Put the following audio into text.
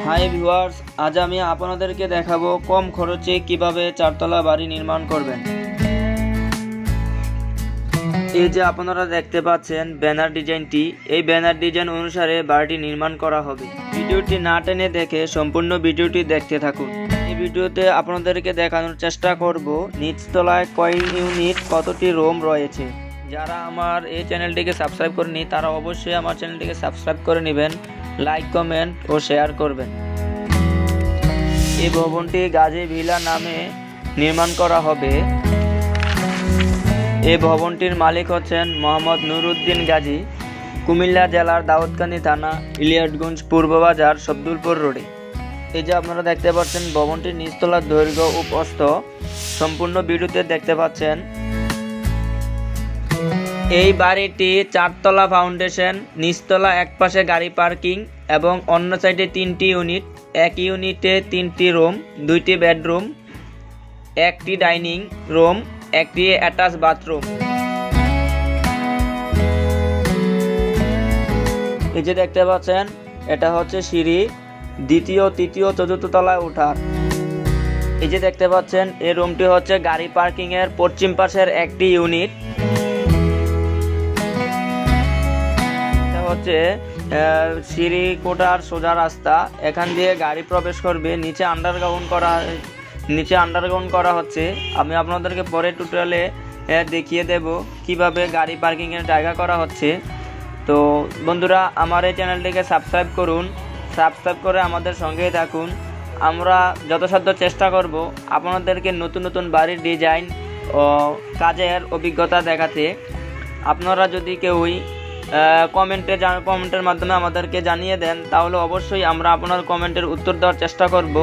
Hi viewers, আজ আমি আপনাদেরকে দেখাবো কম খরচে কিভাবে চারতলা বাড়ি নির্মাণ করবেন। এই যে আপনারা দেখতে পাচ্ছেন ব্যানার ডিজাইনটি, এই ব্যানার ডিজাইন অনুসারে বাড়িটি নির্মাণ করা হবে। ভিডিওটি না টেনে দেখে সম্পূর্ণ ভিডিওটি দেখতে থাকুন। এই ভিডিওতে আপনাদেরকে দেখানোর চেষ্টা করব নিচতলায় কয় ইউনিট কতটি রুম রয়েছে। যারা আমার এই চ্যানেলটিকে সাবস্ক্রাইব করেনি তারা অবশ্যই আমার চ্যানেলটিকে সাবস্ক্রাইব করে নেবেন, লাইক কমেন্ট ও শেয়ার করবেন। এই ভবনটি গাজী ভিলা নামে নির্মাণ করা হবে। এই ভবনটির মালিক হচ্ছেন মোহাম্মদ নুরউদ্দিন গাজী, কুমিল্লা জেলার দাউদকান্দি থানা, ইলিয়াটগঞ্জ পূর্ব বাজার, শব্দুলপুর রোডে। এই যে আপনারা দেখতে পাচ্ছেন ভবনটির নিচতলার দৈর্ঘ্য ও প্রস্থ সম্পূর্ণ ভিডিওতে দেখতে পাচ্ছেন। এই বাড়িটি চারতলা ফাউন্ডেশন, নিচতলা এক পাশে গাড়ি পার্কিং এবং অন্য সাইডে 3টি ইউনিট, এক ইউনিটে 3টি রুম, 2টি বেডরুম, 1টি ডাইনিং রুম, 1টি অ্যাটাচ বাথরুম। এই যে দেখতে পাচ্ছেন এটা হচ্ছে সিঁড়ি, দ্বিতীয়, তৃতীয়, চতুর্থ তলায় ওঠার। এই যে দেখতে পাচ্ছেন এই রুমটি হচ্ছে গাড়ি পার্কিং এর পশ্চিম পাশের একটি ইউনিট। হচ্ছে সিঁড়ি কোটার সোজা রাস্তা, এখান দিয়ে গাড়ি প্রবেশ করবে। নিচে আন্ডারগ্রাউন্ড করা হচ্ছে। আমি আপনাদেরকে পরে টিউটোরিয়ালে দেখিয়ে দেব কিভাবে গাড়ি পার্কিং এর জায়গা করা হচ্ছে। তো বন্ধুরা, আমার এই চ্যানেলটিকে সাবস্ক্রাইব করুন, সাবস্ক্রাইব করে আমাদের সঙ্গেই থাকুন। আমরা যথাসাধ্য চেষ্টা করব আপনাদেরকে নতুন নতুন বাড়ির ডিজাইন ও কাজের অভিজ্ঞতা দেখাতে। আপনারা যদি কেউই কমেন্টের মাধ্যমে আমাদেরকে জানিয়ে দেন তাহলে অবশ্যই আমরা আপনার কমেন্টের উত্তর দেওয়ার চেষ্টা করব।